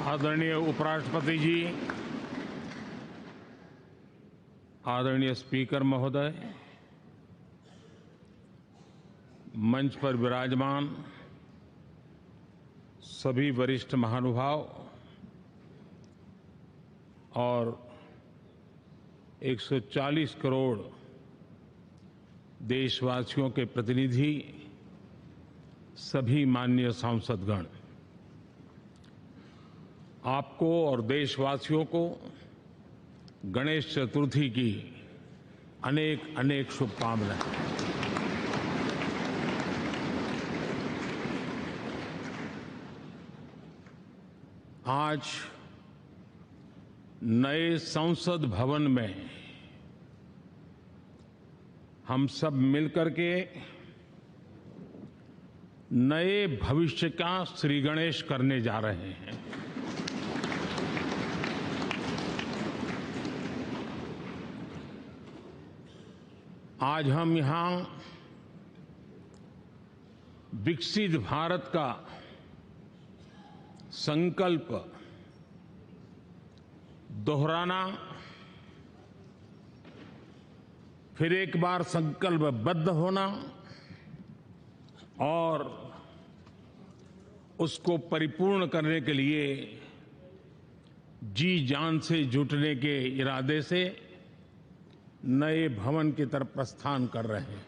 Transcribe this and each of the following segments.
आदरणीय उपराष्ट्रपति जी, आदरणीय स्पीकर महोदय, मंच पर विराजमान सभी वरिष्ठ महानुभाव और 140 करोड़ देशवासियों के प्रतिनिधि, सभी माननीय सांसदगण, आपको और देशवासियों को गणेश चतुर्थी की अनेक अनेक शुभकामनाएं। आज नए संसद भवन में हम सब मिलकर के नए भविष्य का श्री गणेश करने जा रहे हैं। आज हम यहां विकसित भारत का संकल्प दोहराना, फिर एक बार संकल्पबद्ध होना और उसको परिपूर्ण करने के लिए जी जान से जुटने के इरादे से नए भवन की तरफ प्रस्थान कर रहे हैं।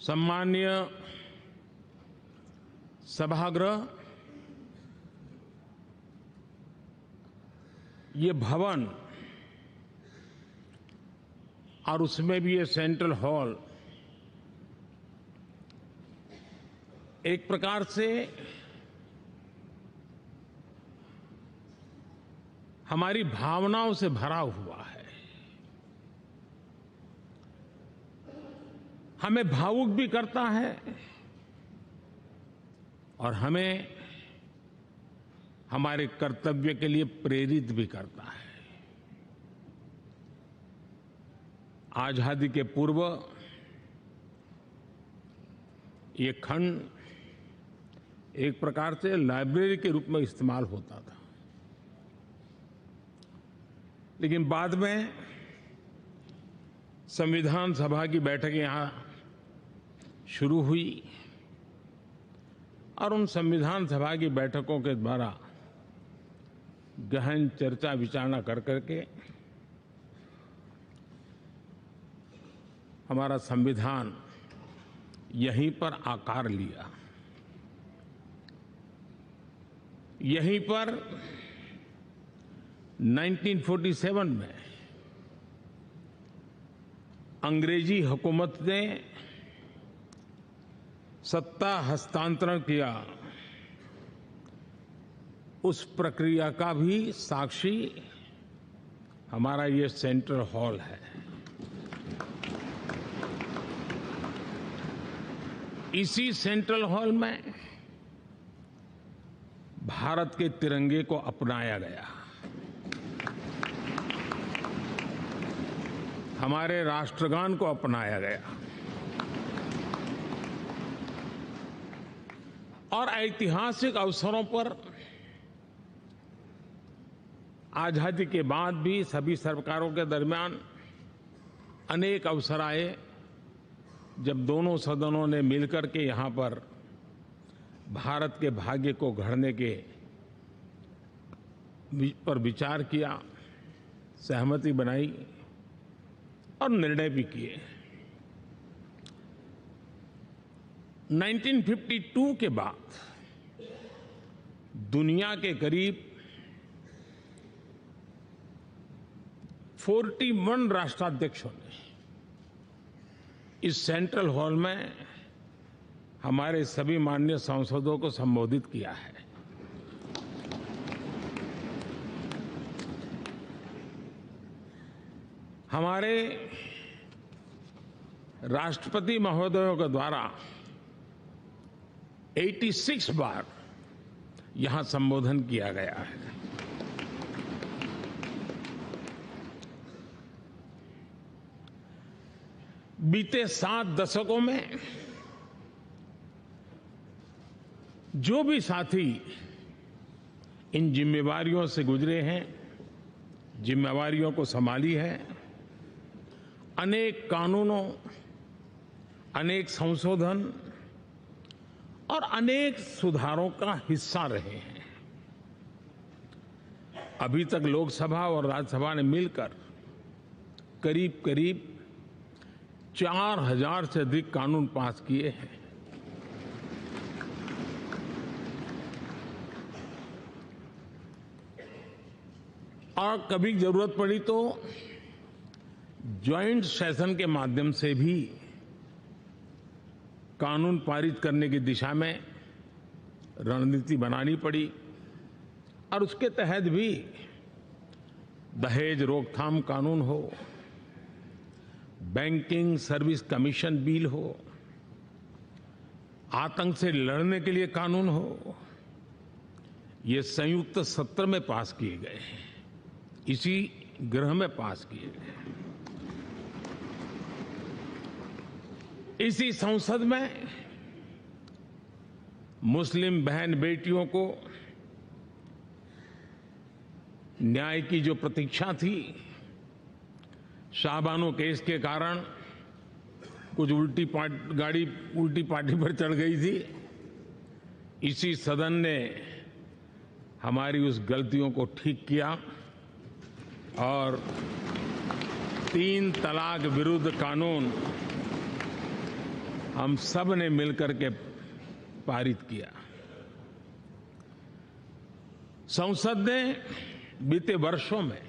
सम्माननीय सभागृह, ये भवन और उसमें भी ये सेंट्रल हॉल एक प्रकार से हमारी भावनाओं से भरा हुआ है। हमें भावुक भी करता है और हमें हमारे कर्तव्य के लिए प्रेरित भी करता है। आजादी के पूर्व ये खंड एक प्रकार से लाइब्रेरी के रूप में इस्तेमाल होता था, लेकिन बाद में संविधान सभा की बैठकें यहां शुरू हुई और उन संविधान सभा की बैठकों के द्वारा गहन चर्चा विचारणा कर करके हमारा संविधान यहीं पर आकार लिया। यहीं पर 1947 में अंग्रेजी हुकूमत ने सत्ता हस्तांतरण किया, उस प्रक्रिया का भी साक्षी हमारा ये सेंट्रल हॉल है। इसी सेंट्रल हॉल में भारत के तिरंगे को अपनाया गया, हमारे राष्ट्रगान को अपनाया गया और ऐतिहासिक अवसरों पर आजादी के बाद भी सभी सरकारों के दरमियान अनेक अवसर आए जब दोनों सदनों ने मिलकर के यहां पर भारत के भाग्य को गढ़ने के पर विचार किया, सहमति बनाई और निर्णय भी किए। 1952 के बाद दुनिया के करीब 41 राष्ट्राध्यक्षों ने इस सेंट्रल हॉल में हमारे सभी माननीय सांसदों को संबोधित किया है। हमारे राष्ट्रपति महोदयों के द्वारा 86 बार यहां संबोधन किया गया है। बीते 7 दशकों में जो भी साथी इन जिम्मेवारियों से गुजरे हैं, जिम्मेवारियों को संभाली है, अनेक कानूनों, अनेक संशोधन और अनेक सुधारों का हिस्सा रहे हैं। अभी तक लोकसभा और राज्यसभा ने मिलकर करीब करीब 4000 से अधिक कानून पास किए हैं। और कभी जरूरत पड़ी तो ज्वाइंट सेशन के माध्यम से भी कानून पारित करने की दिशा में रणनीति बनानी पड़ी और उसके तहत भी दहेज रोकथाम कानून हो, बैंकिंग सर्विस कमीशन बिल हो, आतंक से लड़ने के लिए कानून हो, ये संयुक्त सत्र में पास किए गए हैं, इसी गृह में पास किए गए। इसी संसद में मुस्लिम बहन बेटियों को न्याय की जो प्रतीक्षा थी, शाहबानो केस के कारण कुछ गाड़ी उल्टी पार्टी पर चढ़ गई थी, इसी सदन ने हमारी उस गलतियों को ठीक किया और 3 तलाक विरुद्ध कानून हम सब ने मिलकर के पारित किया। संसद ने बीते वर्षों में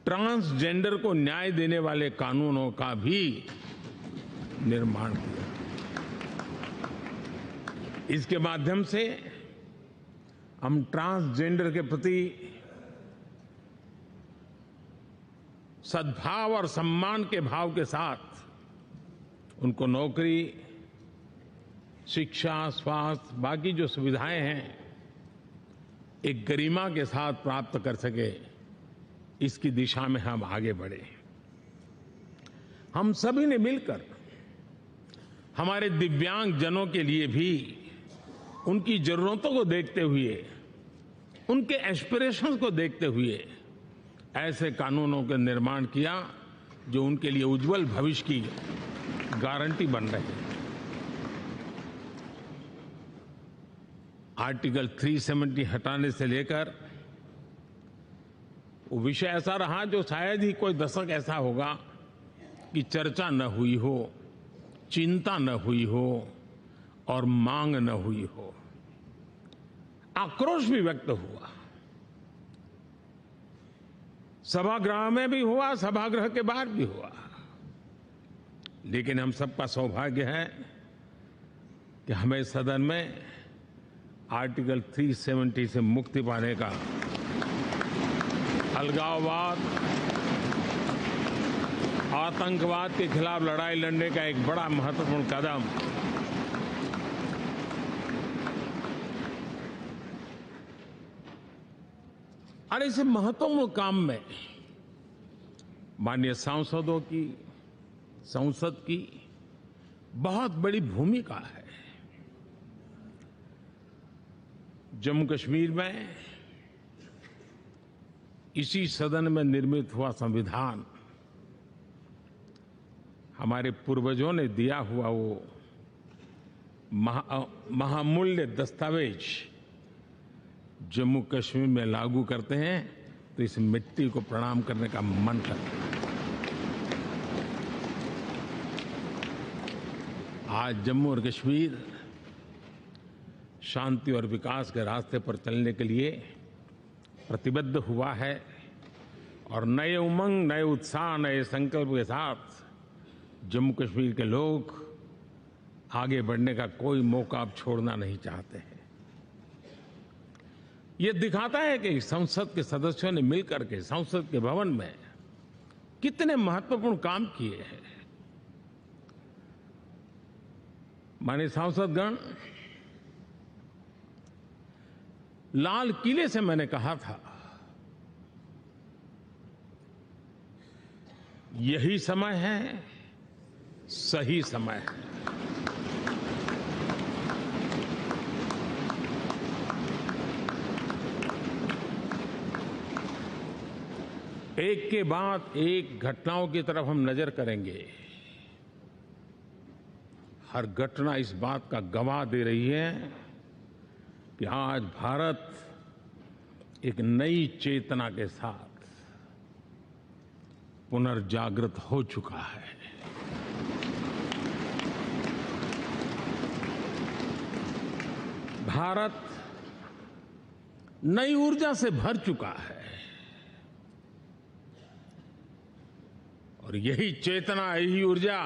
ट्रांसजेंडर को न्याय देने वाले कानूनों का भी निर्माण किया। इसके माध्यम से हम ट्रांसजेंडर के प्रति सद्भाव और सम्मान के भाव के साथ उनको नौकरी, शिक्षा, स्वास्थ्य, बाकी जो सुविधाएं हैं, एक गरिमा के साथ प्राप्त कर सके, इसकी दिशा में हम आगे बढ़े। हम सभी ने मिलकर हमारे दिव्यांग जनों के लिए भी उनकी जरूरतों को देखते हुए, उनके एस्पिरेशंस को देखते हुए ऐसे कानूनों का निर्माण किया जो उनके लिए उज्जवल भविष्य की गारंटी बन रहे हैं। आर्टिकल 370 हटाने से लेकर वो विषय ऐसा रहा जो शायद ही कोई दशक ऐसा होगा कि चर्चा न हुई हो, चिंता न हुई हो और मांग न हुई हो। आक्रोश भी व्यक्त हुआ, सभागृह में भी हुआ, सभागृह के बाहर भी हुआ, लेकिन हम सबका सौभाग्य है कि हमें सदन में आर्टिकल 370 से मुक्ति पाने का, अलगाववाद, आतंकवाद के खिलाफ लड़ाई लड़ने का एक बड़ा महत्वपूर्ण कदम और इस महत्वपूर्ण काम में माननीय सांसदों की, संसद की बहुत बड़ी भूमिका है। जम्मू कश्मीर में इसी सदन में निर्मित हुआ संविधान हमारे पूर्वजों ने दिया हुआ वो महामूल्य दस्तावेज जम्मू कश्मीर में लागू करते हैं तो इस मिट्टी को प्रणाम करने का मन करता है। आज जम्मू और कश्मीर शांति और विकास के रास्ते पर चलने के लिए प्रतिबद्ध हुआ है और नए उमंग, नए उत्साह, नए संकल्प के साथ जम्मू कश्मीर के लोग आगे बढ़ने का कोई मौका अब छोड़ना नहीं चाहते हैं। ये दिखाता है कि संसद के सदस्यों ने मिलकर के संसद के भवन में कितने महत्वपूर्ण काम किए हैं। माननीय सांसदगण, लाल किले से मैंने कहा था यही समय है, सही समय है। एक के बाद एक घटनाओं की तरफ हम नजर करेंगे। हर घटना इस बात का गवाह दे रही है कि आज भारत एक नई चेतना के साथ पुनर्जागृत हो चुका है। भारत नई ऊर्जा से भर चुका है और यही चेतना, यही ऊर्जा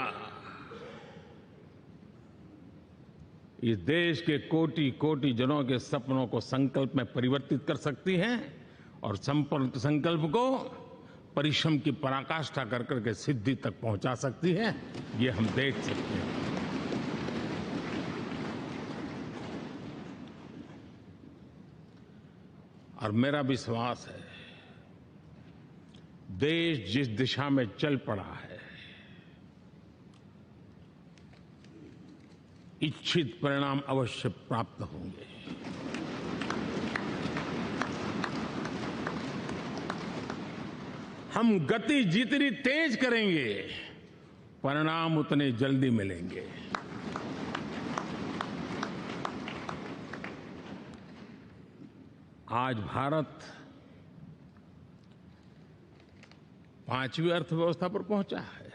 इस देश के कोटि कोटि जनों के सपनों को संकल्प में परिवर्तित कर सकती है और संकल्प को परिश्रम की पराकाष्ठा कर करके सिद्धि तक पहुंचा सकती है। ये हम देख सकते हैं। और मेरा विश्वास है, देश जिस दिशा में चल पड़ा है, इच्छित परिणाम अवश्य प्राप्त होंगे। हम गति जितनी तेज करेंगे, परिणाम उतने जल्दी मिलेंगे। आज भारत 5वीं अर्थव्यवस्था पर पहुंचा है,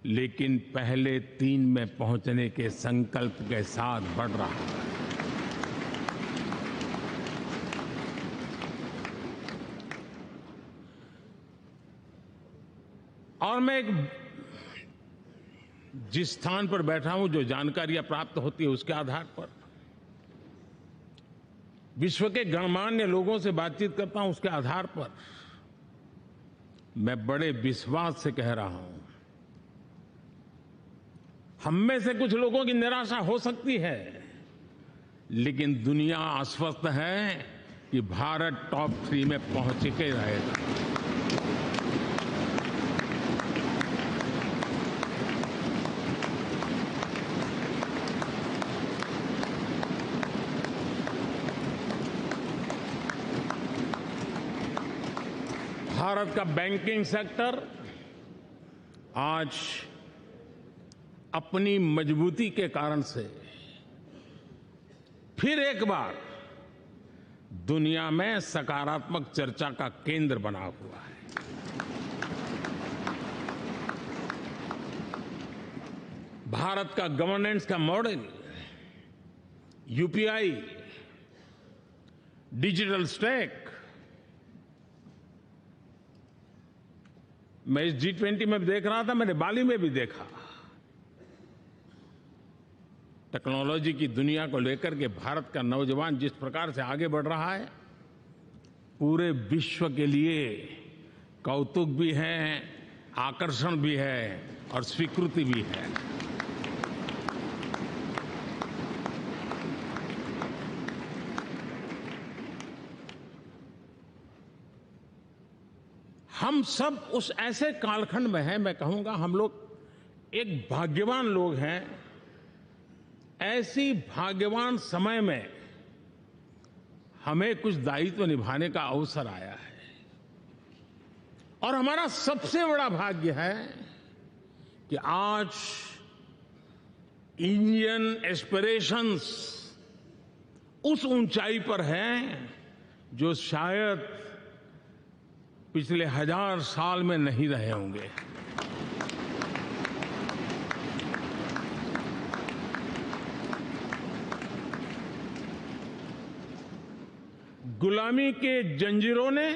लेकिन पहले 3 में पहुंचने के संकल्प के साथ बढ़ रहा है। और मैं जिस स्थान पर बैठा हूं, जो जानकारियां प्राप्त होती है, उसके आधार पर विश्व के गणमान्य लोगों से बातचीत करता हूं, उसके आधार पर मैं बड़े विश्वास से कह रहा हूं, हम में से कुछ लोगों की निराशा हो सकती है, लेकिन दुनिया आश्वस्त है कि भारत टॉप 3 में पहुंच के रहेगा। भारत का बैंकिंग सेक्टर आज अपनी मजबूती के कारण से फिर एक बार दुनिया में सकारात्मक चर्चा का केंद्र बना हुआ है। भारत का गवर्नेंस का मॉडल, यूपीआई, डिजिटल स्टैक, मैं इस G20 में देख रहा था, मैंने बाली में भी देखा। टेक्नोलॉजी की दुनिया को लेकर के भारत का नौजवान जिस प्रकार से आगे बढ़ रहा है, पूरे विश्व के लिए कौतुक भी है, आकर्षण भी है और स्वीकृति भी है। हम सब उस ऐसे कालखंड में हैं, मैं कहूंगा हम लोग एक भाग्यवान लोग हैं। ऐसी भाग्यवान समय में हमें कुछ दायित्व निभाने का अवसर आया है और हमारा सबसे बड़ा भाग्य है कि आज इंडियन एस्पिरेशंस उस ऊंचाई पर हैं जो शायद पिछले 1000 साल में नहीं रहे होंगे। गुलामी के जंजीरों ने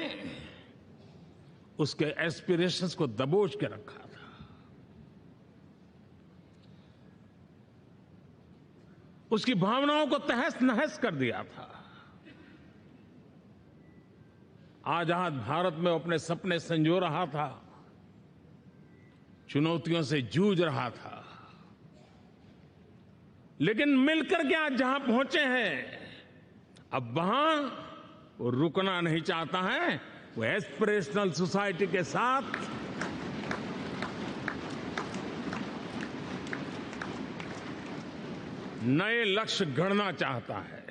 उसके एस्पिरेशंस को दबोच के रखा था। उसकी भावनाओं को तहस नहस कर दिया था। आजाद भारत में अपने सपने संजो रहा था, चुनौतियों से जूझ रहा था, लेकिन मिलकर के आज जहां पहुंचे हैं, अब वहां वो रुकना नहीं चाहता है। वो एस्पिरेशनल सोसाइटी के साथ नए लक्ष्य गढ़ना चाहता है।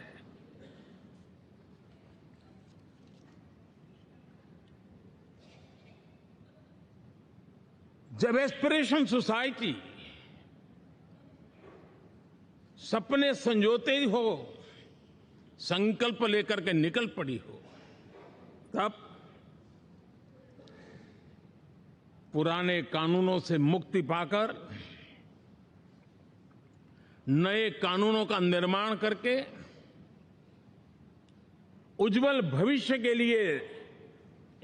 जब एस्पिरेशन सोसाइटी सपने संजोते ही हो, संकल्प लेकर के निकल पड़ी हो, तब पुराने कानूनों से मुक्ति पाकर नए कानूनों का निर्माण करके उज्जवल भविष्य के लिए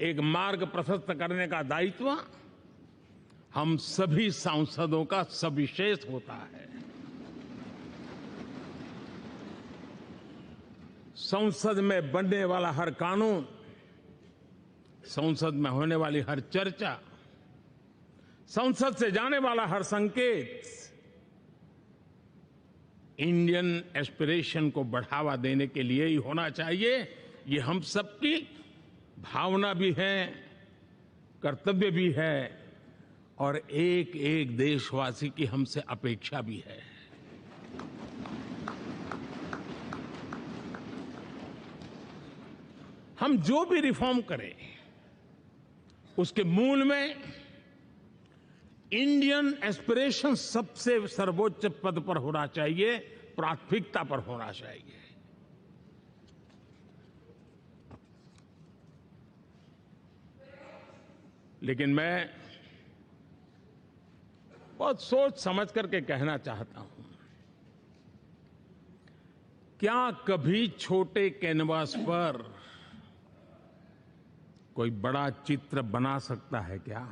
एक मार्ग प्रशस्त करने का दायित्व हम सभी सांसदों का सविशेष होता है। संसद में बनने वाला हर कानून, संसद में होने वाली हर चर्चा, संसद से जाने वाला हर संकेत इंडियन एस्पिरेशन को बढ़ावा देने के लिए ही होना चाहिए। ये हम सबकी भावना भी है, कर्तव्य भी है और एक एक देशवासी की हमसे अपेक्षा भी है। हम जो भी रिफॉर्म करें उसके मूल में इंडियन एस्पिरेशन सबसे सर्वोच्च पद पर होना चाहिए, प्राथमिकता पर होना चाहिए। लेकिन मैं बहुत सोच समझ करके कहना चाहता हूं, क्या कभी छोटे कैनवास पर कोई बड़ा चित्र बना सकता है क्या?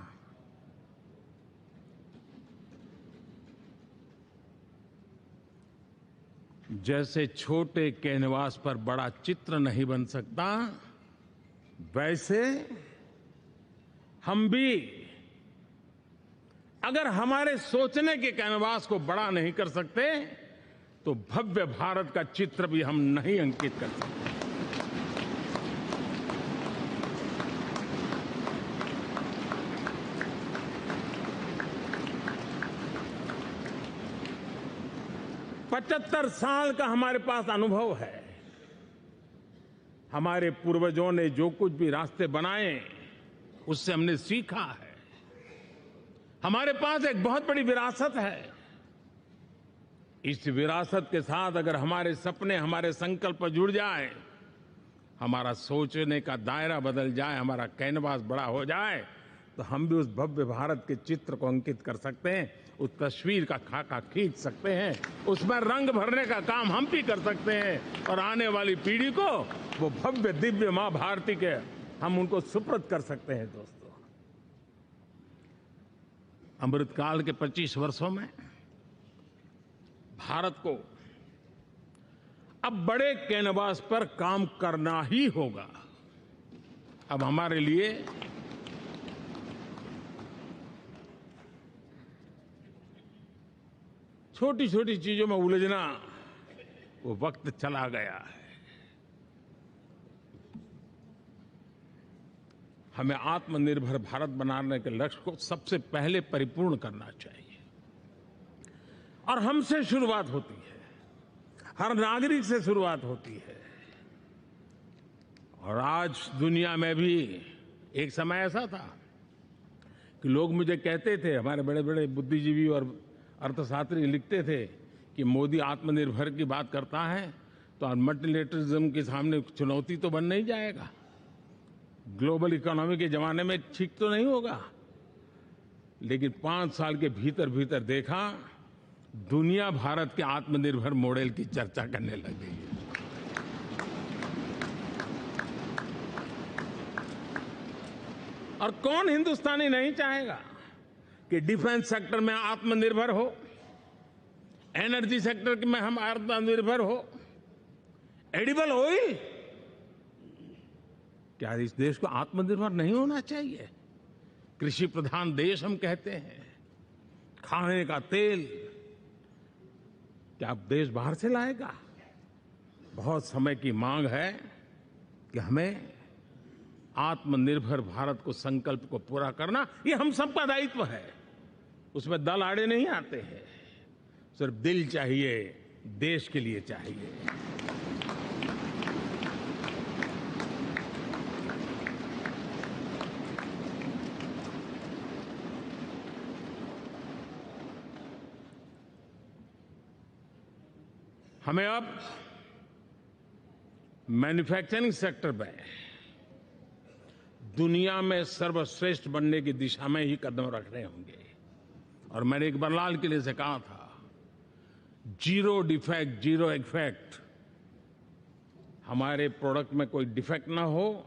जैसे छोटे कैनवास पर बड़ा चित्र नहीं बन सकता, वैसे हम भी अगर हमारे सोचने के कैनवास को बड़ा नहीं कर सकते तो भव्य भारत का चित्र भी हम नहीं अंकित कर सकते। पचहत्तर साल का हमारे पास अनुभव है। हमारे पूर्वजों ने जो कुछ भी रास्ते बनाए उससे हमने सीखा है। हमारे पास एक बहुत बड़ी विरासत है। इस विरासत के साथ अगर हमारे सपने, हमारे संकल्प जुड़ जाए, हमारा सोचने का दायरा बदल जाए, हमारा कैनवास बड़ा हो जाए, तो हम भी उस भव्य भारत के चित्र को अंकित कर सकते हैं, उस तस्वीर का खाका खींच सकते हैं, उसमें रंग भरने का काम हम भी कर सकते हैं और आने वाली पीढ़ी को वो भव्य दिव्य मां भारती के हम उनको सुपुर्द कर सकते हैं। दोस्तों, अमृतकाल के 25 वर्षों में भारत को अब बड़े कैनवास पर काम करना ही होगा। अब हमारे लिए छोटी छोटी चीजों में उलझना वो वक्त चला गया है। हमें आत्मनिर्भर भारत बनाने के लक्ष्य को सबसे पहले परिपूर्ण करना चाहिए और हमसे शुरुआत होती है, हर नागरिक से शुरुआत होती है। और आज दुनिया में भी एक समय ऐसा था कि लोग मुझे कहते थे, हमारे बड़े बड़े बुद्धिजीवी और अर्थशास्त्री लिखते थे कि मोदी आत्मनिर्भर की बात करता है तो मल्टीलेटरलिज्म के सामने चुनौती तो बन नहीं जाएगा, ग्लोबल इकोनॉमी के जमाने में ठीक तो नहीं होगा। लेकिन 5 साल के भीतर भीतर देखा, दुनिया भारत के आत्मनिर्भर मॉडल की चर्चा करने लग गई है। और कौन हिंदुस्तानी नहीं चाहेगा कि डिफेंस सेक्टर में आत्मनिर्भर हो, एनर्जी सेक्टर में हम आत्मनिर्भर हो, एडिबल ऑयल, क्या इस देश को आत्मनिर्भर नहीं होना चाहिए? कृषि प्रधान देश हम कहते हैं, खाने का तेल क्या देश बाहर से लाएगा? बहुत समय की मांग है कि हमें आत्मनिर्भर भारत को संकल्प को पूरा करना, ये हम सबका दायित्व है। उसमें दल आड़े नहीं आते हैं, सिर्फ दिल चाहिए, देश के लिए चाहिए। हमें अब मैन्युफैक्चरिंग सेक्टर में दुनिया में सर्वश्रेष्ठ बनने की दिशा में ही कदम रखने होंगे। और मैंने एक बार लाल किले से कहा था, जीरो डिफेक्ट जीरो इफेक्ट। हमारे प्रोडक्ट में कोई डिफेक्ट ना हो,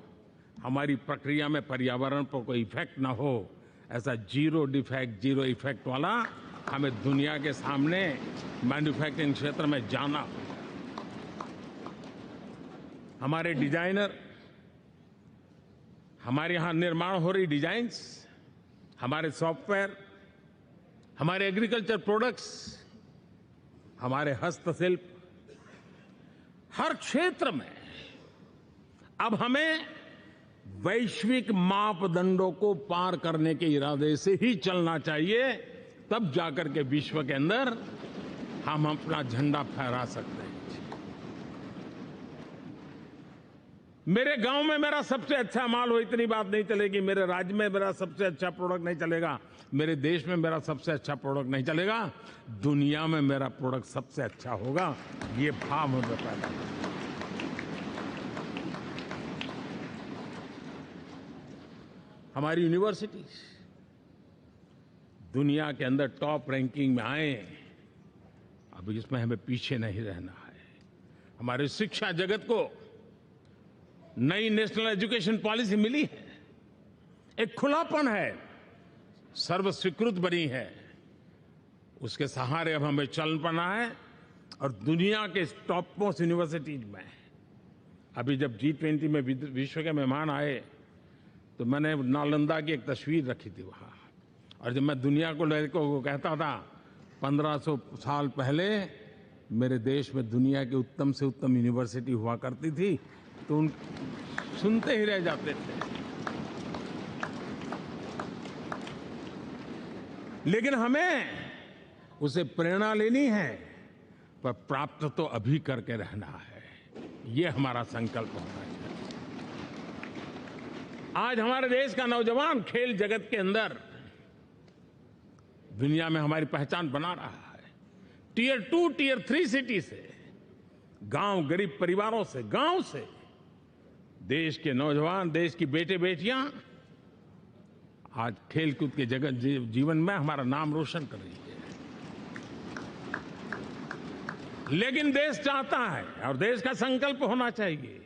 हमारी प्रक्रिया में पर्यावरण पर कोई इफेक्ट ना हो, ऐसा जीरो डिफेक्ट जीरो इफेक्ट वाला हमें दुनिया के सामने मैन्युफैक्चरिंग क्षेत्र में जाना होगा। हमारे डिजाइनर, हमारे यहां निर्माण हो रही डिजाइन्स, हमारे सॉफ्टवेयर, हमारे एग्रीकल्चर प्रोडक्ट्स, हमारे हस्तशिल्प, हर क्षेत्र में अब हमें वैश्विक मापदंडों को पार करने के इरादे से ही चलना चाहिए, तब जाकर के विश्व के अंदर हम अपना झंडा फहरा सकते हैं। मेरे गांव में मेरा सबसे अच्छा माल हो, इतनी बात नहीं चलेगी। मेरे राज्य में मेरा सबसे अच्छा प्रोडक्ट नहीं चलेगा, मेरे देश में मेरा सबसे अच्छा प्रोडक्ट नहीं चलेगा, दुनिया में मेरा प्रोडक्ट सबसे अच्छा होगा, ये भाव हमें पैदा होगा। हमारी यूनिवर्सिटीज दुनिया के अंदर टॉप रैंकिंग में आए, अब इसमें हमें पीछे नहीं रहना है। हमारे शिक्षा जगत को नई नेशनल एजुकेशन पॉलिसी मिली है, एक खुलापन है, सर्वस्वीकृत बनी है, उसके सहारे अब हमें चल पड़ना है। और दुनिया के टॉप मोस्ट यूनिवर्सिटीज में अभी जब G20 में विश्व के मेहमान आए तो मैंने नालंदा की एक तस्वीर रखी थी वहां, और जब मैं दुनिया को कहता था 1500 साल पहले मेरे देश में दुनिया की उत्तम से उत्तम यूनिवर्सिटी हुआ करती थी, तो उन सुनते ही रह जाते थे। लेकिन हमें उसे प्रेरणा लेनी है, पर प्राप्त तो अभी करके रहना है, ये हमारा संकल्प होना चाहिए। आज हमारे देश का नौजवान खेल जगत के अंदर दुनिया में हमारी पहचान बना रहा है। टियर 2, टियर 3 सिटी से, गांव, गरीब परिवारों से, गांव से देश के नौजवान, देश की बेटे बेटियां आज खेलकूद के जगत जीवन में हमारा नाम रोशन कर रही है। लेकिन देश चाहता है और देश का संकल्प होना चाहिए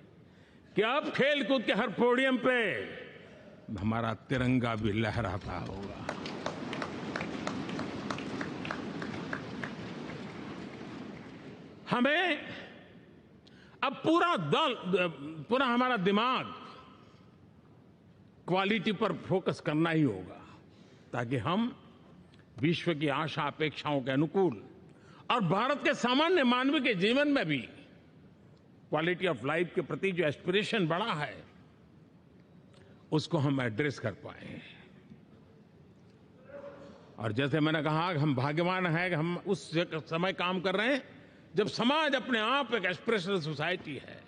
कि अब खेलकूद के हर पोडियम पे हमारा तिरंगा भी लहराता होगा। हमें अब पूरा हमारा दिमाग क्वालिटी पर फोकस करना ही होगा, ताकि हम विश्व की आशा अपेक्षाओं के अनुकूल और भारत के सामान्य मानव के जीवन में भी क्वालिटी ऑफ लाइफ के प्रति जो एस्पिरेशन बढ़ा है, उसको हम एड्रेस कर पाए। और जैसे मैंने कहा कि हम भाग्यवान हैं कि हम उस समय काम कर रहे हैं जब समाज अपने आप एक एस्पिरेशनल सोसाइटी है।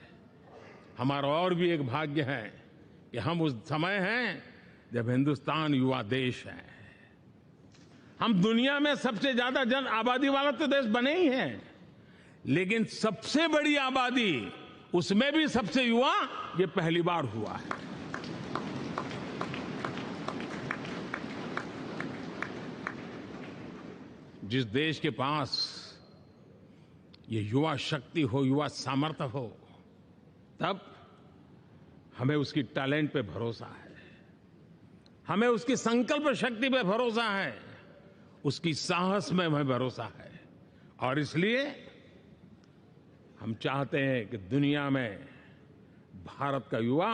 हमारा और भी एक भाग्य है कि हम उस समय हैं जब हिंदुस्तान युवा देश है। हम दुनिया में सबसे ज्यादा जन आबादी वाला तो देश बने ही हैं, लेकिन सबसे बड़ी आबादी, उसमें भी सबसे युवा, ये पहली बार हुआ है। जिस देश के पास ये युवा शक्ति हो, युवा सामर्थ्य हो, तब हमें उसकी टैलेंट पे भरोसा है, हमें उसकी संकल्प शक्ति पे भरोसा है, उसकी साहस में हमें भरोसा है। और इसलिए हम चाहते हैं कि दुनिया में भारत का युवा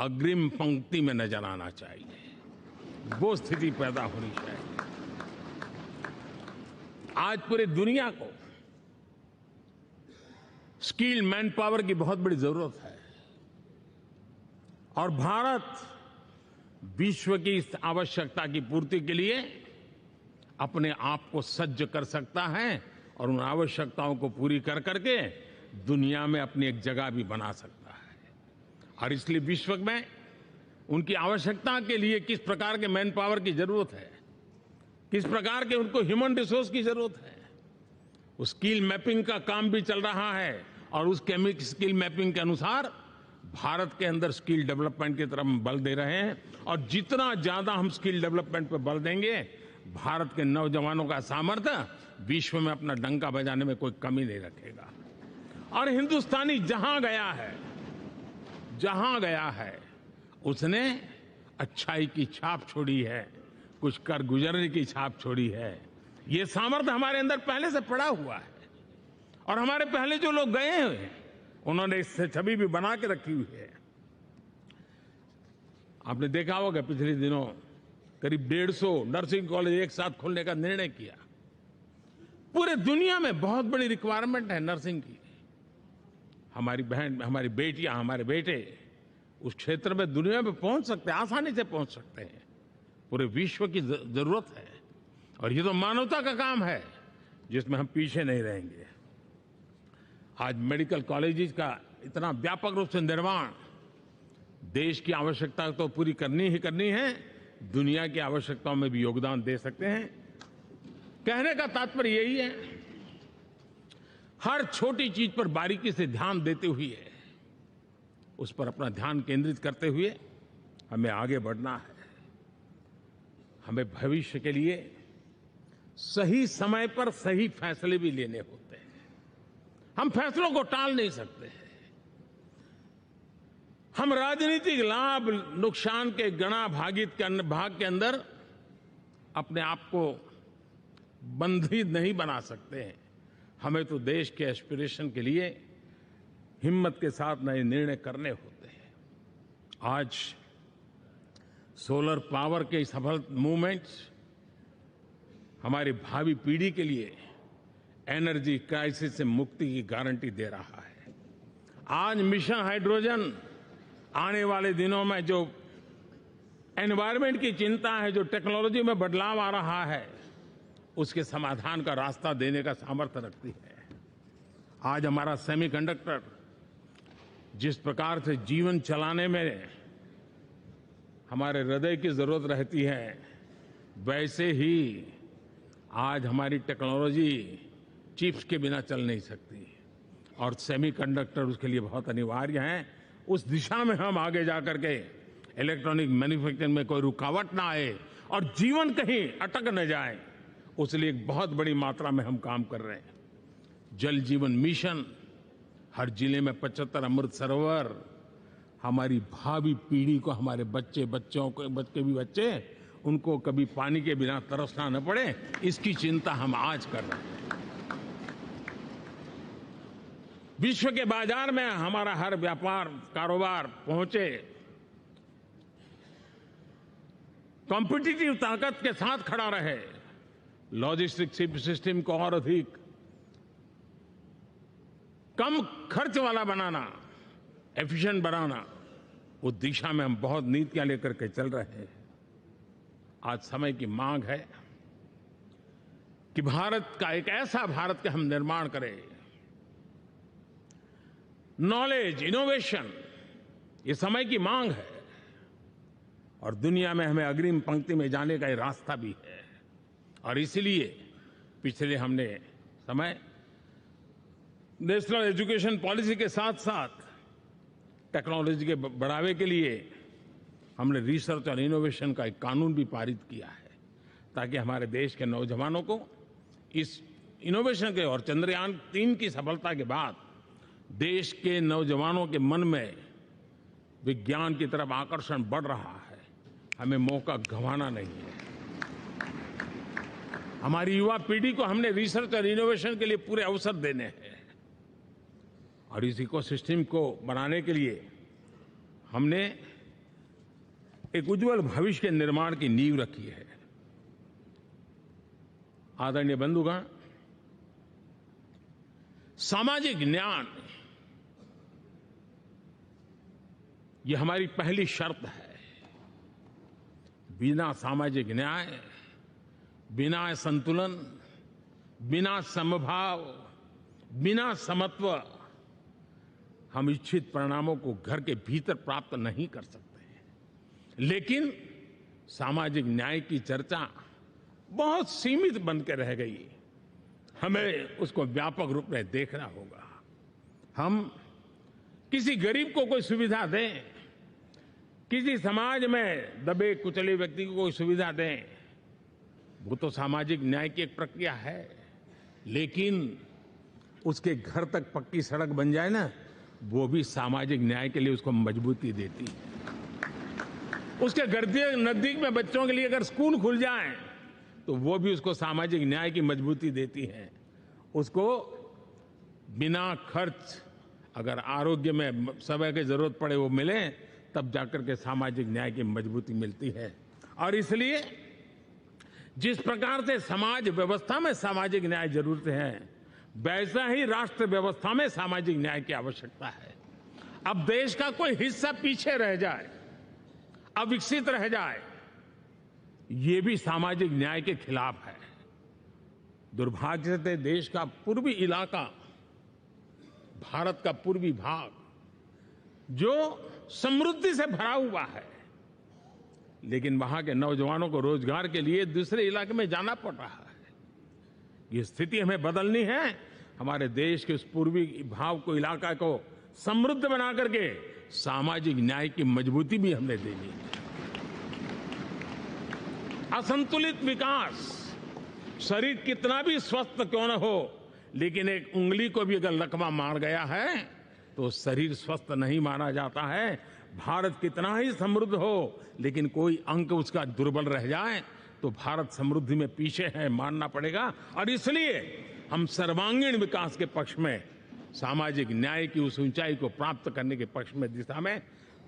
अग्रिम पंक्ति में नजर आना चाहिए, वो स्थिति पैदा होनी चाहिए। आज पूरी दुनिया को स्किल मैन पावर की बहुत बड़ी जरूरत है, और भारत विश्व की इस आवश्यकता की पूर्ति के लिए अपने आप को सज्ज कर सकता है और उन आवश्यकताओं को पूरी कर करके दुनिया में अपनी एक जगह भी बना सकता है। और इसलिए विश्व में उनकी आवश्यकता के लिए किस प्रकार के मैन पावर की जरूरत है, किस प्रकार के उनको ह्यूमन रिसोर्स की जरूरत है, उस स्किल मैपिंग का काम भी चल रहा है। और उस स्किल मैपिंग के अनुसार भारत के अंदर स्किल डेवलपमेंट की तरफ हम बल दे रहे हैं। और जितना ज्यादा हम स्किल डेवलपमेंट पर बल देंगे, भारत के नौजवानों का सामर्थ्य विश्व में अपना डंका बजाने में कोई कमी नहीं रखेगा। और हिंदुस्तानी जहां गया है उसने अच्छाई की छाप छोड़ी है, कुछ कर गुजरने की छाप छोड़ी है। ये सामर्थ्य हमारे अंदर पहले से पड़ा हुआ है। और हमारे पहले जो लोग गए हैं उन्होंने इससे छवि भी बना के रखी हुई है। आपने देखा होगा पिछले दिनों करीब 150 नर्सिंग कॉलेज एक साथ खोलने का निर्णय किया। पूरे दुनिया में बहुत बड़ी रिक्वायरमेंट है नर्सिंग की। हमारी बहन, हमारी बेटियां, हमारे बेटे उस क्षेत्र में दुनिया में पहुंच सकते हैं, आसानी से पहुंच सकते हैं। पूरे विश्व की जरूरत है। और ये तो मानवता का काम है जिसमें हम पीछे नहीं रहेंगे। आज मेडिकल कॉलेजेस का इतना व्यापक रूप से निर्माण देश की आवश्यकता तो पूरी करनी ही करनी है, दुनिया की आवश्यकताओं में भी योगदान दे सकते हैं। कहने का तात्पर्य यही है, हर छोटी चीज पर बारीकी से ध्यान देते हुए, उस पर अपना ध्यान केंद्रित करते हुए हमें आगे बढ़ना है। हमें भविष्य के लिए सही समय पर सही फैसले भी लेने होते हैं। हम फैसलों को टाल नहीं सकते हैं। हम राजनीतिक लाभ नुकसान के गणा भाग के अंदर अपने आप को बंधी नहीं बना सकते हैं। हमें तो देश के एस्पिरेशन के लिए हिम्मत के साथ नए निर्णय करने होते हैं। आज सोलर पावर के सफल मूवमेंट्स हमारी भावी पीढ़ी के लिए एनर्जी क्राइसिस से मुक्ति की गारंटी दे रहा है। आज मिशन हाइड्रोजन आने वाले दिनों में जो एनवायरमेंट की चिंता है, जो टेक्नोलॉजी में बदलाव आ रहा है, उसके समाधान का रास्ता देने का सामर्थ्य रखती है। आज हमारा सेमीकंडक्टर जिस प्रकार से जीवन चलाने में हमारे हृदय की जरूरत रहती है, वैसे ही आज हमारी टेक्नोलॉजी चिप्स के बिना चल नहीं सकती। और सेमीकंडक्टर उसके लिए बहुत अनिवार्य है। उस दिशा में हम आगे जाकर के इलेक्ट्रॉनिक मैन्युफैक्चरिंग में कोई रुकावट ना आए और जीवन कहीं अटक न जाए, उसलिए एक बहुत बड़ी मात्रा में हम काम कर रहे हैं। जल जीवन मिशन, हर जिले में 75 अमृत सरोवर, हमारी भावी पीढ़ी को, हमारे बच्चे उनको कभी पानी के बिना तरसना न पड़े, इसकी चिंता हम आज कर रहे हैं। विश्व के बाजार में हमारा हर व्यापार कारोबार पहुंचे, कॉम्पिटिटिव ताकत के साथ खड़ा रहे, लॉजिस्टिक सिस्टम को और अधिक कम खर्च वाला बनाना, एफिशिएंट बनाना, उस दिशा में हम बहुत नीतियां लेकर के चल रहे हैं। आज समय की मांग है कि भारत का एक ऐसा भारत का हम निर्माण करें। नॉलेज, इनोवेशन, ये समय की मांग है और दुनिया में हमें अग्रिम पंक्ति में जाने का ये रास्ता भी है। और इसलिए पिछले हमने समय नेशनल एजुकेशन पॉलिसी के साथ साथ टेक्नोलॉजी के बढ़ावे के लिए हमने रिसर्च और इनोवेशन का एक कानून भी पारित किया है, ताकि हमारे देश के नौजवानों को इस इनोवेशन के और चंद्रयान 3 की सफलता के बाद देश के नौजवानों के मन में विज्ञान की तरफ आकर्षण बढ़ रहा है। हमें मौका गंवाना नहीं है। हमारी युवा पीढ़ी को हमने रिसर्च और इनोवेशन के लिए पूरे अवसर देने हैं और इस इकोसिस्टम को बनाने के लिए हमने एक उज्जवल भविष्य के निर्माण की नींव रखी है। आदरणीय बंधुगण, सामाजिक न्याय ये हमारी पहली शर्त है। बिना सामाजिक न्याय, बिना संतुलन, बिना समभाव, बिना समत्व हम इच्छित परिणामों को घर के भीतर प्राप्त नहीं कर सकते। लेकिन सामाजिक न्याय की चर्चा बहुत सीमित बन के रह गई। हमें उसको व्यापक रूप में देखना होगा। हम किसी गरीब को कोई सुविधा दें, किसी समाज में दबे कुचले व्यक्ति को कोई सुविधा दें, वो तो सामाजिक न्याय की एक प्रक्रिया है। लेकिन उसके घर तक पक्की सड़क बन जाए ना, वो भी सामाजिक न्याय के लिए उसको मजबूती देती है। उसके घर के नजदीक में बच्चों के लिए अगर स्कूल खुल जाए तो वो भी उसको सामाजिक न्याय की मजबूती देती है। उसको बिना खर्च अगर आरोग्य में समय की जरूरत पड़े वो मिले, तब जाकर के सामाजिक न्याय की मजबूती मिलती है। और इसलिए जिस प्रकार से समाज व्यवस्था में सामाजिक न्याय जरूरत है, वैसा ही राष्ट्र व्यवस्था में सामाजिक न्याय की आवश्यकता है। अब देश का कोई हिस्सा पीछे रह जाए, अविकसित रह जाए, ये भी सामाजिक न्याय के खिलाफ है। दुर्भाग्य से देश का पूर्वी इलाका, भारत का पूर्वी भाग, जो समृद्धि से भरा हुआ है, लेकिन वहां के नौजवानों को रोजगार के लिए दूसरे इलाके में जाना पड़ रहा है। ये स्थिति हमें बदलनी है। हमारे देश के उस पूर्वी भाग को, इलाका को समृद्ध बना करके सामाजिक न्याय की मजबूती भी हमने देनी है। असंतुलित विकास, शरीर कितना भी स्वस्थ क्यों न हो, लेकिन एक उंगली को भी अगर लकवा मार गया है तो शरीर स्वस्थ नहीं माना जाता है। भारत कितना ही समृद्ध हो, लेकिन कोई अंग उसका दुर्बल रह जाए तो भारत समृद्धि में पीछे है, मानना पड़ेगा। और इसलिए हम सर्वांगीण विकास के पक्ष में, सामाजिक न्याय की उस ऊंचाई को प्राप्त करने के पक्ष में, दिशा में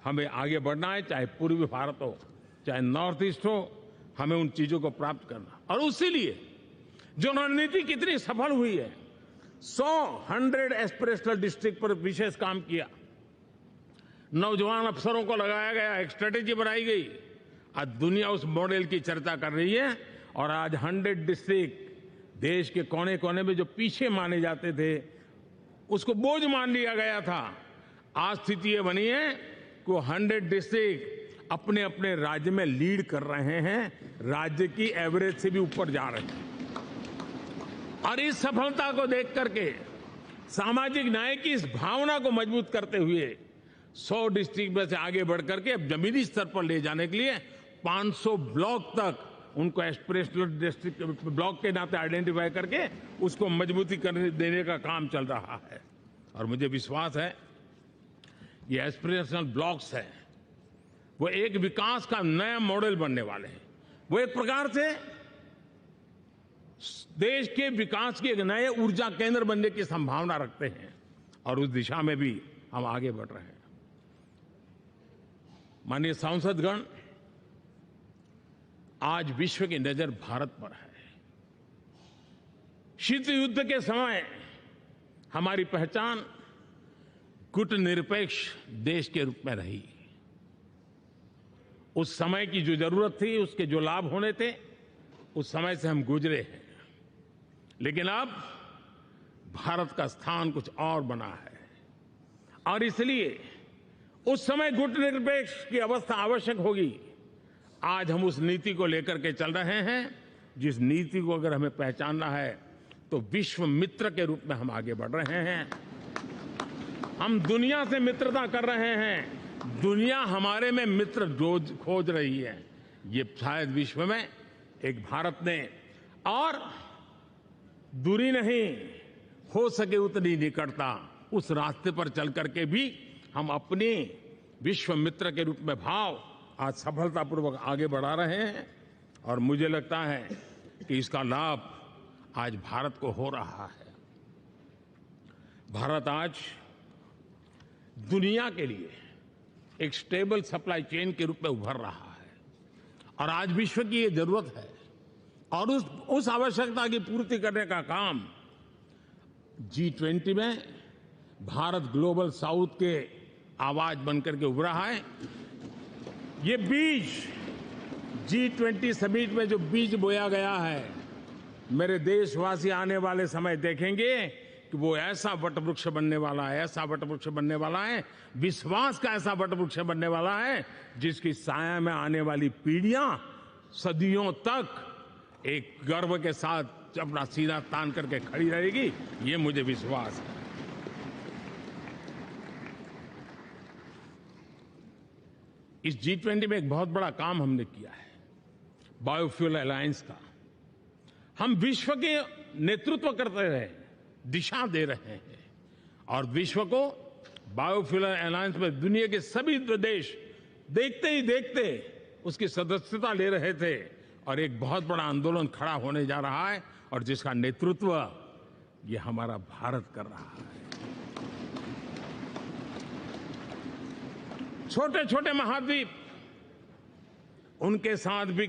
हमें आगे बढ़ना है। चाहे पूर्वी भारत हो, चाहे नॉर्थ ईस्ट हो, हमें उन चीजों को प्राप्त करना। और उसी लिए जो रणनीति कितनी सफल हुई है, 100 एस्पिरेशनल डिस्ट्रिक्ट पर विशेष काम किया, नौजवान अफसरों को लगाया गया, एक स्ट्रेटेजी बनाई गई। आज दुनिया उस मॉडल की चर्चा कर रही है। और आज 100 डिस्ट्रिक्ट, देश के कोने कोने में जो पीछे माने जाते थे, उसको बोझ मान लिया गया था। आज स्थिति ये बनी है कि 100 डिस्ट्रिक्ट अपने अपने राज्य में लीड कर रहे हैं, राज्य की एवरेज से भी ऊपर जा रहे हैं। और इस सफलता को देख करके, सामाजिक न्याय की इस भावना को मजबूत करते हुए 100 डिस्ट्रिक्ट में से आगे बढ़ करके अब जमीनी स्तर पर ले जाने के लिए 500 ब्लॉक तक उनको एस्पिरेशनल डिस्ट्रिक्ट ब्लॉक के नाते आइडेंटिफाई करके उसको मजबूती करने देने का काम चल रहा है। और मुझे विश्वास है ये एस्पिरेशनल ब्लॉक्स है, वो एक विकास का नया मॉडल बनने वाले हैं। वो एक प्रकार से देश के विकास के एक नए ऊर्जा केंद्र बनने की संभावना रखते हैं। और उस दिशा में भी हम आगे बढ़ रहे हैं। माननीय सांसदगण, आज विश्व की नजर भारत पर है। शीत युद्ध के समय हमारी पहचान गुटनिरपेक्ष देश के रूप में रही। उस समय की जो जरूरत थी, उसके जो लाभ होने थे, उस समय से हम गुजरे हैं। लेकिन अब भारत का स्थान कुछ और बना है। और इसलिए उस समय गुटनिरपेक्ष की अवस्था आवश्यक होगी। आज हम उस नीति को लेकर के चल रहे हैं, जिस नीति को अगर हमें पहचानना है तो विश्व मित्र के रूप में हम आगे बढ़ रहे हैं। हम दुनिया से मित्रता कर रहे हैं, दुनिया हमारे में मित्र खोज रही है। ये शायद विश्व में एक भारत ने, और दूरी नहीं, हो सके उतनी निकटता, उस रास्ते पर चल करके भी हम अपने विश्व मित्र के रूप में भाव आज सफलतापूर्वक आगे बढ़ा रहे हैं। और मुझे लगता है कि इसका लाभ आज भारत को हो रहा है। भारत आज दुनिया के लिए एक स्टेबल सप्लाई चेन के रूप में उभर रहा है। और आज विश्व की ये जरूरत है। और उस आवश्यकता की पूर्ति करने का काम G20 में भारत ग्लोबल साउथ के आवाज बनकर के उभरा है। ये बीज G20 समिट में जो बीज बोया गया है, मेरे देशवासी आने वाले समय देखेंगे कि वो ऐसा वटवृक्ष बनने वाला है, ऐसा वटवृक्ष बनने वाला है, विश्वास का ऐसा वटवृक्ष बनने वाला है, जिसकी साया में आने वाली पीढ़ियां सदियों तक एक गर्व के साथ अपना सीना तान करके खड़ी रहेगी। ये मुझे विश्वास है। इस G20 में एक बहुत बड़ा काम हमने किया है, बायोफ्यूल अलायंस का। हम विश्व के नेतृत्व करते रहे, दिशा दे रहे हैं, और विश्व को बायोफ्यूल अलायंस में दुनिया के सभी देश देखते ही देखते उसकी सदस्यता ले रहे थे, और एक बहुत बड़ा आंदोलन खड़ा होने जा रहा है, और जिसका नेतृत्व ये हमारा भारत कर रहा है। छोटे छोटे महाद्वीप, उनके साथ भी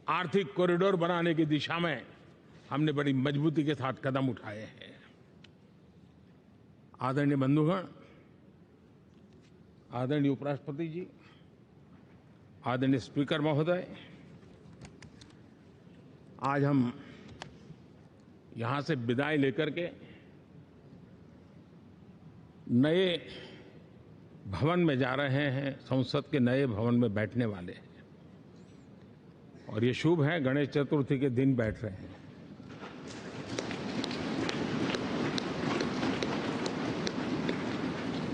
आर्थिक कॉरिडोर बनाने की दिशा में हमने बड़ी मजबूती के साथ कदम उठाए हैं। आदरणीय बंधुगण, आदरणीय उपराष्ट्रपति जी, आदरणीय स्पीकर महोदय, आज हम यहां से विदाई लेकर के नए भवन में जा रहे हैं, संसद के नए भवन में बैठने वाले हैं, और ये शुभ है, गणेश चतुर्थी के दिन बैठ रहे हैं।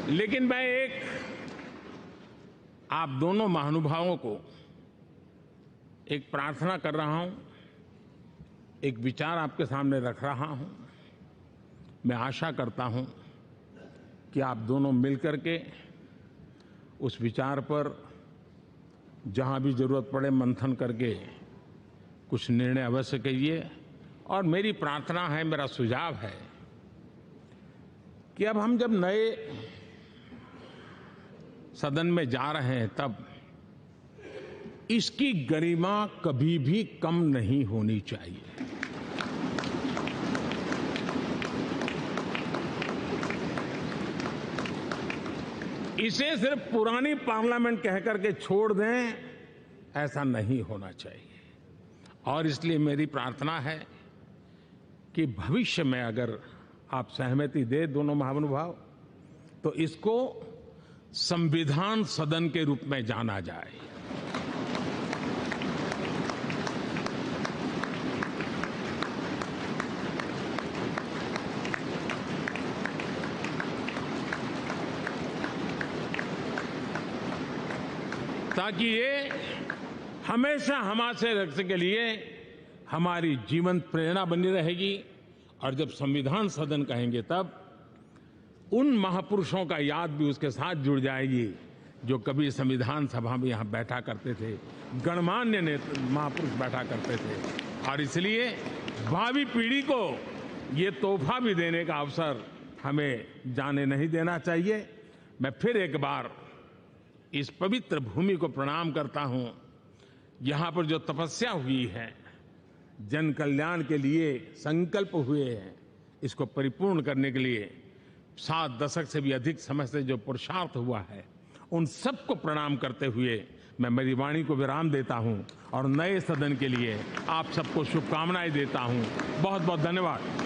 लेकिन मैं एक आप दोनों महानुभावों को एक प्रार्थना कर रहा हूं, एक विचार आपके सामने रख रहा हूं। मैं आशा करता हूं कि आप दोनों मिलकर के उस विचार पर जहां भी जरूरत पड़े मंथन करके कुछ निर्णय अवश्य कीजिए। और मेरी प्रार्थना है, मेरा सुझाव है कि अब हम जब नए सदन में जा रहे हैं, तब इसकी गरिमा कभी भी कम नहीं होनी चाहिए। इसे सिर्फ पुरानी पार्लियामेंट कह करके छोड़ दें, ऐसा नहीं होना चाहिए। और इसलिए मेरी प्रार्थना है कि भविष्य में अगर आप सहमति दे दोनों महानुभाव, तो इसको संविधान सदन के रूप में जाना जाए। ताकि ये हमेशा हमारे रक्षा के लिए हमारी जीवन प्रेरणा बनी रहेगी। और जब संविधान सदन कहेंगे, तब उन महापुरुषों का याद भी उसके साथ जुड़ जाएगी जो कभी संविधान सभा में यहां बैठा करते थे, गणमान्य महापुरुष बैठा करते थे। और इसलिए भावी पीढ़ी को ये तोहफा भी देने का अवसर हमें जाने नहीं देना चाहिए। मैं फिर एक बार इस पवित्र भूमि को प्रणाम करता हूं। यहां पर जो तपस्या हुई है, जन कल्याण के लिए संकल्प हुए हैं, इसको परिपूर्ण करने के लिए 7 दशक से भी अधिक समय से जो पुरुषार्थ हुआ है, उन सबको प्रणाम करते हुए मैं मेरी वाणी को विराम देता हूं और नए सदन के लिए आप सबको शुभकामनाएं देता हूं। बहुत बहुत धन्यवाद।